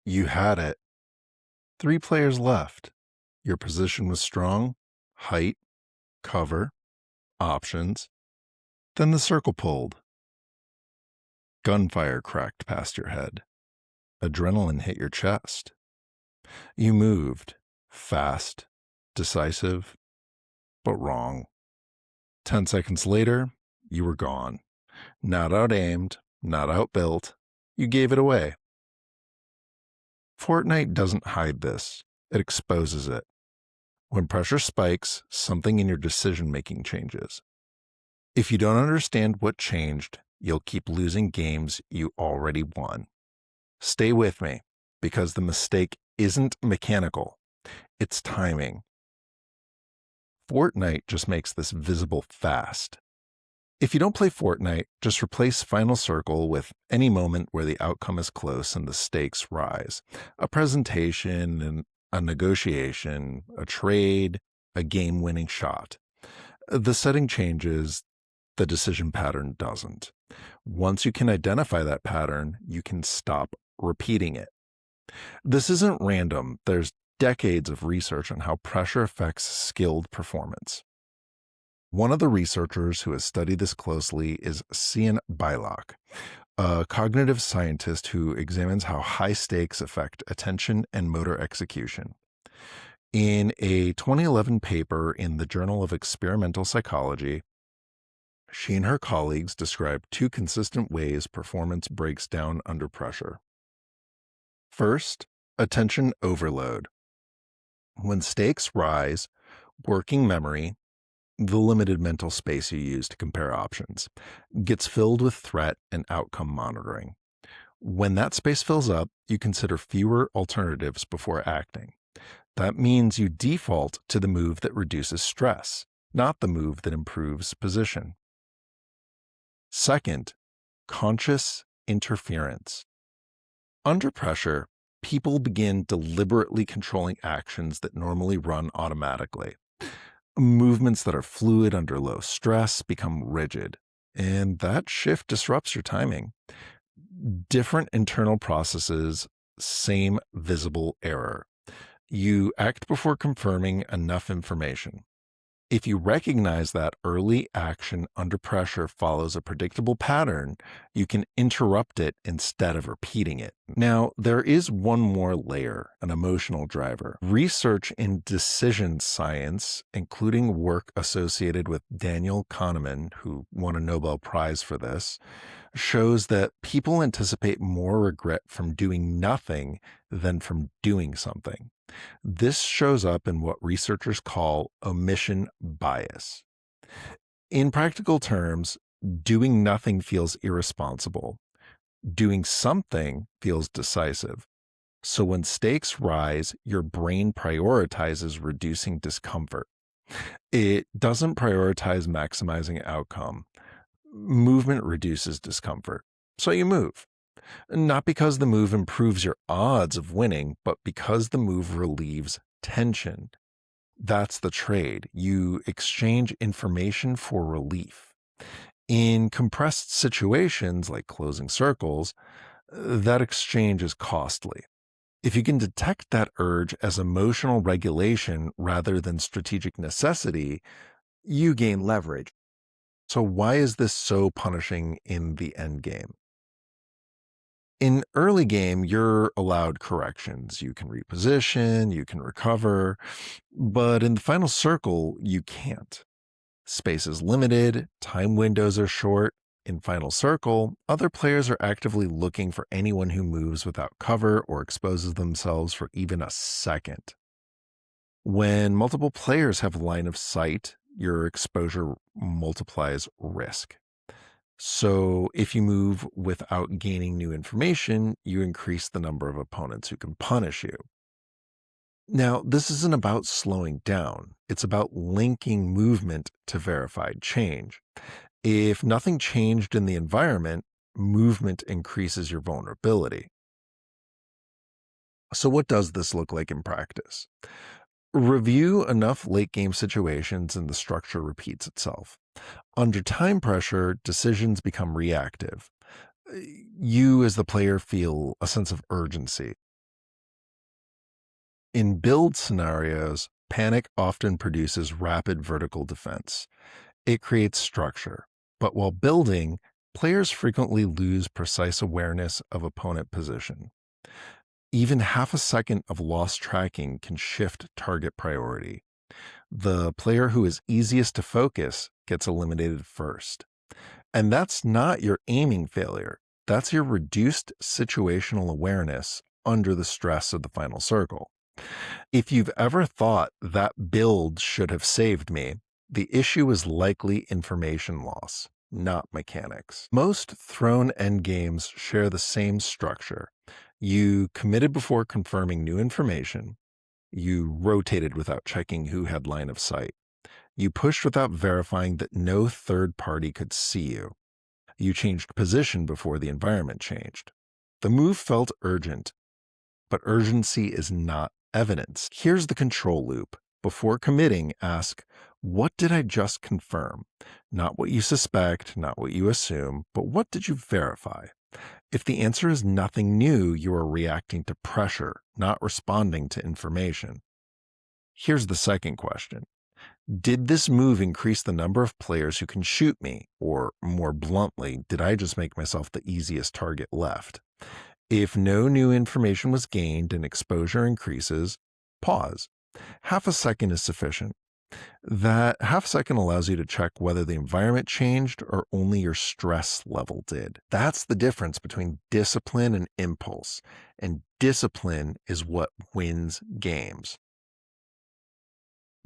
You had it. Three players left. Your position was strong, height, cover, options. Then the circle pulled. Gunfire cracked past your head. Adrenaline hit your chest. You moved, fast, decisive, but wrong. 10 seconds later, you were gone. Not out-aimed, not outbuilt. You gave it away. Fortnite doesn't hide this. It exposes it. When pressure spikes, something in your decision-making changes. If you don't understand what changed, you'll keep losing games you already won. Stay with me, because the mistake isn't mechanical. It's timing. Fortnite just makes this visible fast. If you don't play Fortnite, just replace Final Circle with any moment where the outcome is close and the stakes rise. A presentation, a negotiation, a trade, a game-winning shot. The setting changes, the decision pattern doesn't. Once you can identify that pattern, you can stop repeating it. This isn't random. There's decades of research on how pressure affects skilled performance. One of the researchers who has studied this closely is Beilock, a cognitive scientist who examines how high stakes affect attention and motor execution. In a 2011 paper in the Journal of Experimental Psychology, she and her colleagues described two consistent ways performance breaks down under pressure. First, attention overload. When stakes rise, working memory, the limited mental space you use to compare options, gets filled with threat and outcome monitoring. When that space fills up, you consider fewer alternatives before acting. That means you default to the move that reduces stress, not the move that improves position. Second, conscious interference. Under pressure, people begin deliberately controlling actions that normally run automatically. Movements that are fluid under low stress become rigid, and that shift disrupts your timing. Different internal processes, same visible error. You act before confirming enough information. If you recognize that early action under pressure follows a predictable pattern, you can interrupt it instead of repeating it. Now, there is one more layer, an emotional driver. Research in decision science, including work associated with Daniel Kahneman, who won a Nobel Prize for this, shows that people anticipate more regret from doing nothing than from doing something. This shows up in what researchers call omission bias. In practical terms, doing nothing feels irresponsible. Doing something feels decisive. So when stakes rise, your brain prioritizes reducing discomfort. It doesn't prioritize maximizing outcome. Movement reduces discomfort, so you move. Not because the move improves your odds of winning, but because the move relieves tension. That's the trade. You exchange information for relief. In compressed situations like closing circles, that exchange is costly. If you can detect that urge as emotional regulation rather than strategic necessity, you gain leverage. So why is this so punishing in the end game? In early game, you're allowed corrections. You can reposition, you can recover, but in the final circle, you can't. Space is limited, time windows are short. In final circle, other players are actively looking for anyone who moves without cover or exposes themselves for even a second. When multiple players have line of sight, your exposure multiplies risk. So if you move without gaining new information, you increase the number of opponents who can punish you. Now, this isn't about slowing down. It's about linking movement to verified change. If nothing changed in the environment, movement increases your vulnerability. So what does this look like in practice? Review enough late game situations and the structure repeats itself. Under time pressure, decisions become reactive. You, as the player, feel a sense of urgency. In build scenarios, panic often produces rapid vertical defense. It creates structure. But while building, players frequently lose precise awareness of opponent position. Even half a second of lost tracking can shift target priority. The player who is easiest to focus gets eliminated first. And that's not your aiming failure. That's your reduced situational awareness under the stress of the final circle. If you've ever thought that build should have saved me, the issue is likely information loss, not mechanics. Most thrown endgames share the same structure. You committed before confirming new information. You rotated without checking who had line of sight. You pushed without verifying that no third party could see you. You changed position before the environment changed. The move felt urgent, but urgency is not evidence. Here's the control loop. Before committing, ask, what did I just confirm? Not what you suspect, not what you assume, but what did you verify? If the answer is nothing new, you are reacting to pressure, not responding to information. Here's the second question. Did this move increase the number of players who can shoot me? Or, more bluntly, did I just make myself the easiest target left? If no new information was gained and exposure increases, pause. Half a second is sufficient. That half second allows you to check whether the environment changed or only your stress level did. That's the difference between discipline and impulse. And discipline is what wins games.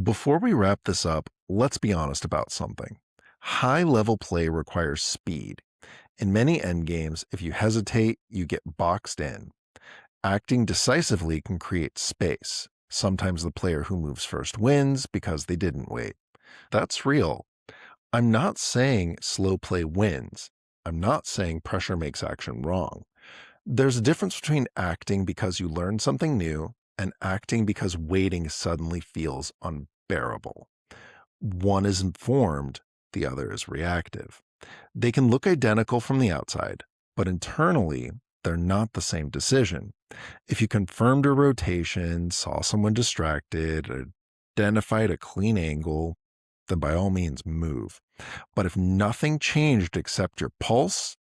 Before we wrap this up, let's be honest about something. High-level play requires speed. In many endgames, if you hesitate, you get boxed in. Acting decisively can create space. Sometimes the player who moves first wins because they didn't wait. That's real. I'm not saying slow play wins. I'm not saying pressure makes action wrong. There's a difference between acting because you learned something new and acting because waiting suddenly feels unbearable. One is informed, the other is reactive. They can look identical from the outside, but internally, they're not the same decision. If you confirmed a rotation, saw someone distracted, identified a clean angle, then by all means move. But if nothing changed except your pulse,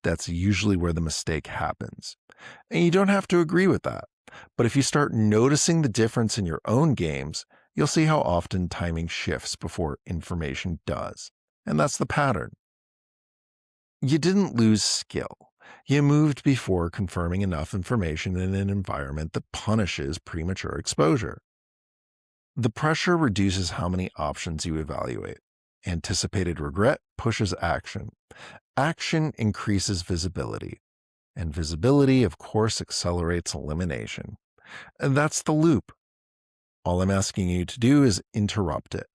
that's usually where the mistake happens. And you don't have to agree with that. But if you start noticing the difference in your own games, you'll see how often timing shifts before information does. And that's the pattern. You didn't lose skill. You moved before confirming enough information in an environment that punishes premature exposure. The pressure reduces how many options you evaluate. Anticipated regret pushes action. Action increases visibility. And visibility, of course, accelerates elimination. And that's the loop. All I'm asking you to do is interrupt it.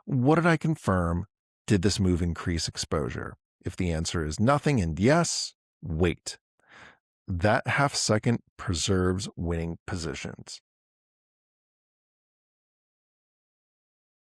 What did I confirm? Did this move increase exposure? If the answer is nothing and yes, wait. That half second preserves winning positions.